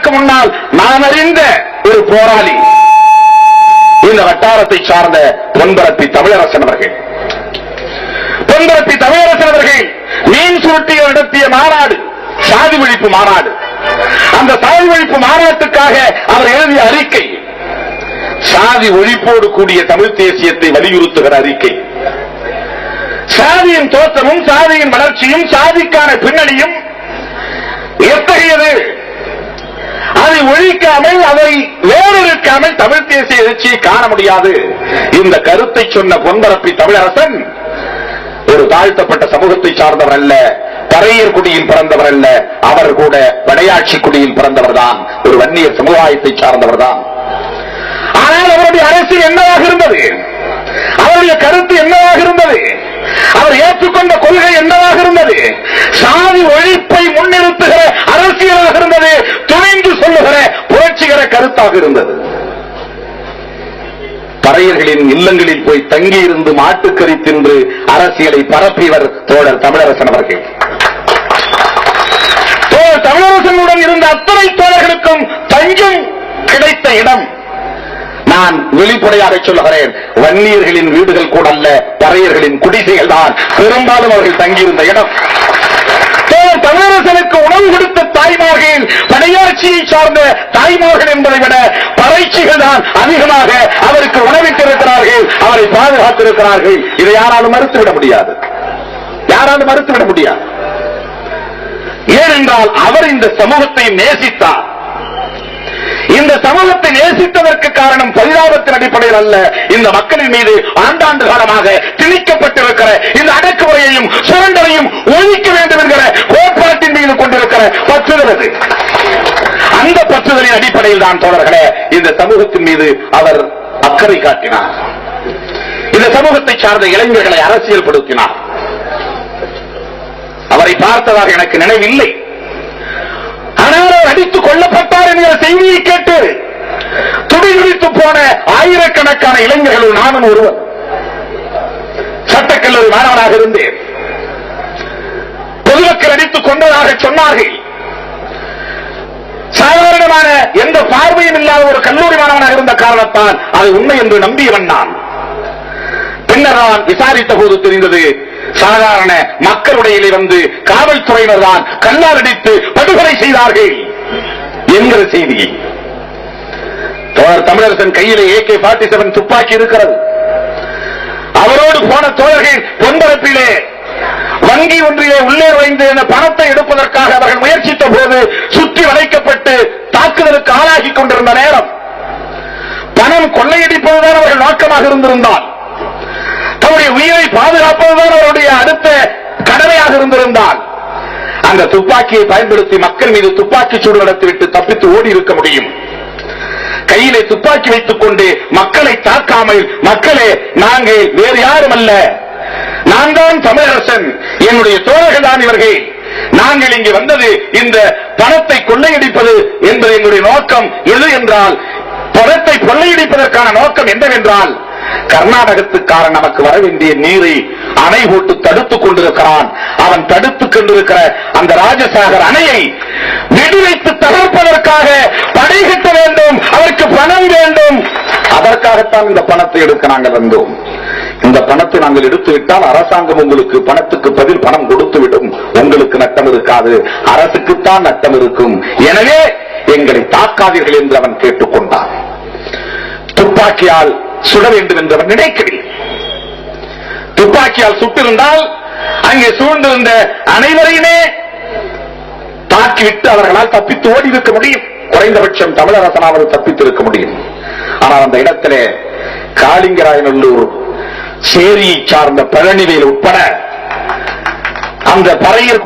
ஆண்டுகளுக்கு முன்னால் நான் அறிந்த ஒரு போராளி இந்த வட்டாரத்தை சார்ந்த பொன்பரப்பி தமிழரசன் அவர்கள். பொன்பரப்பி தமிழரசன் அவர்கள் மீன் சுருட்டிகள் நடத்திய மாநாடு, சாதி ஒழிப்பு மாநாடு. அந்த சாதி ஒழிப்பு மாநாட்டுக்காக அவர் எழுதிய அறிக்கை சாதி ஒழிப்போடு கூடிய தமிழ் தேசியத்தை வலியுறுத்துகிற அறிக்கை. சாதியின் தோற்றமும் சாதியின் வளர்ச்சியும் சாதிக்கான பின்னணியும் எத்தகையது, அதை ஒழிக்காமல் அதை வேறொருக்காமல் தமிழ் தேசிய எழுச்சியை காண முடியாது. இந்த கருத்தை சொன்ன பொன்பரப்பி தமிழரசன் ஒரு தாழ்த்தப்பட்ட சமூகத்தை சார்ந்தவர் அல்ல, பறையர் குடியில் பிறந்தவர் அல்ல, அவர் கூட வடையாட்சி குடியில் பிறந்தவர் தான், ஒரு வன்னியர் சமுதாயத்தை சார்ந்தவர் தான். ஆனால் அவருடைய அரசியல் என்னவாக இருந்தது, அவருடைய கருத்து என்னவாக இருந்தது, அவர் ஏற்றுக்கொண்ட கொள்கை என்னவாக இருந்தது? சாதி ஒழிப்பை முன்னிறுத்துகிற அரசியலாக இருந்தது, துணிந்து சொல்லுகிற புரட்சிகர கருத்தாக இருந்தது. பறையர்களின் இல்லங்களில் போய் தங்கியிருந்து மாட்டுக்கறி தின்று அரசியலை பரப்பியவர் தோழர் தமிழரசன் அவர்கள். தோழர் தமிழரசனுடன் இருந்த அத்தனை தோழர்களுக்கும் தஞ்சம் கிடைத்த இடம். நான் வெளிப்படையாக சொல்லுகிறேன், வன்னியர்களின் வீடுகள் கூட அல்ல, பறையர்களின் குடிசைகள் தான் பெரும்பாலும் அவர்கள் தங்கியிருந்த இடம். தமிழரசனுக்கு உணவு கொடுத்த தாய்மார்கள் படையாட்சியை சார்ந்த தாய்மார்கள் என்பதை விட பறைச்சிகள் தான் அதிகமாக அவருக்கு உணவிட்டிருக்கிறார்கள், அவரை பாதுகாத்திருக்கிறார்கள். இதை யாராலும் மறுத்துவிட முடியாது, யாராலும் மறுத்துவிட முடியாது. ஏனென்றால் அவர் இந்த சமூகத்தை நேசித்தார். இந்த சமூகத்தை நேசித்ததற்கு காரணம் பரிதாபத்தின் அடிப்படையில் அல்ல, இந்த மக்களின் மீது ஆண்டாண்டு காலமாக திணிக்கப்பட்டிருக்கிற இந்த அடக்குமுறையையும் சுரண்டலையும் ஒழிக்க வேண்டும் என்கிற கோட்பாட்டின் மீது கொண்டிருக்கிற பற்றுதல். அந்த பற்றுதலின் அடிப்படையில் தான் தோழர்களே இந்த சமூகத்தின் மீது அவர் அக்கறை காட்டினார். இந்த சமூகத்தை சார்ந்த இளைஞர்களை அரசியல்படுத்தினார். அவரை பார்த்ததாக எனக்கு நினைவில்லை. ஆனால் அவர் அடித்துக் கொல்லப்பட்டார் என்கிற செய்தியை கேட்டு துடிதுடித்து போன ஆயிரக்கணக்கான இளைஞர்கள் நானும் ஒருவர். சட்டக்கல்லூரி மாணவனாக இருந்தேன். பொதுமக்கள் அடித்துக் கொண்டதாக சொன்னார்கள். சாதாரணமான எந்த பார்வையும் இல்லாத ஒரு கல்லூரி மாணவனாக இருந்த காரணத்தால் அது உண்மை என்று நம்பியவன் நான். பின்னர் நான் விசாரித்த போது தெரிந்தது, சாதாரண மக்களுடைய வந்து காவல்துறையினர் தான் கல்லால் அடித்து படுகொலை செய்தார்கள் என்கிற செய்தியை. தோழர் தமிழரசன் கையிலே AK-47 துப்பாக்கி இருக்கிறது. அவரோடு போன தோழர்கள் பொன்பரப்பிலே வங்கி ஒன்றிலே உள்ளே வைந்து பணத்தை எடுப்பதற்காக அவர்கள் முயற்சித்த போது சுற்றி வளைக்கப்பட்டு தாக்குதலுக்கு ஆளாகி கொண்டிருந்த நேரம், பணம் கொள்ளையடிப்பதுதான் அவர்கள் நோக்கமாக இருந்திருந்தால், தன்னுடைய உயிரை பாதுகாப்பதுதான் அவருடைய அடுத்த கடமையாக இருந்திருந்தால், அந்த துப்பாக்கியை பயன்படுத்தி மக்கள் மீது துப்பாக்கி சூடு நடத்திவிட்டு தப்பித்து ஓடி இருக்க முடியும். கையிலே துப்பாக்கி வைத்துக் கொண்டு மக்களை தாக்காமல், மக்களே நாங்கள் வேறு யாரும் அல்ல, நான் தான் தமிழரசன், என்னுடைய தோழர்கள் தான் இவர்கள், நாங்கள் இங்கே வந்தது இந்த பணத்தை கொள்ளையடிப்பது என்பது எங்களுடைய நோக்கம் எது என்றால், பணத்தை கொள்ளையடிப்பதற்கான நோக்கம் என்னவென்றால், கர்நாடகத்துக்காரன் நமக்கு வர வேண்டிய நீரை அணை போட்டு தடுத்துக் கொண்டிருக்கிறான். அவன் தடுத்துக் கொண்டிருக்கிற அந்த ராஜசாகர் அணையை வெடிவைத்து தகர்ப்பதற்காக படை கட்ட வேண்டும், அவருக்கு பணம் வேண்டும். அதற்காகத்தான் இந்த பணத்தை எடுக்க நாங்கள் வந்தோம். இந்த பணத்தை நாங்கள் எடுத்துவிட்டால் அரசாங்கம் உங்களுக்கு பணத்துக்கு பதில் பணம் கொடுத்துவிடும், உங்களுக்கு நட்டம் இருக்காது, அரசுக்குத்தான் நட்டம் இருக்கும். எனவே எங்களை தாக்காதீர்கள் என்று அவன் கேட்டுக்கொண்டான். துப்பாக்கியால் சுட வேண்டும் என்று அவன் நினைக்கவில்லை. துப்பாக்கியால் சுட்டிருந்தால் அங்கே சூழ்ந்திருந்த அனைவரையுமே தாக்கிவிட்டு அவர்களால் தப்பித்து ஓடி இருக்க முடியும், குறைந்தபட்சம் தமிழரசனாவது தப்பித்திருக்க முடியும். ஆனால் அந்த இடத்திலே காளிங்கராயநல்லூர் சேரியை சார்ந்த பழனிவேல் உட்பட அந்த பறையர்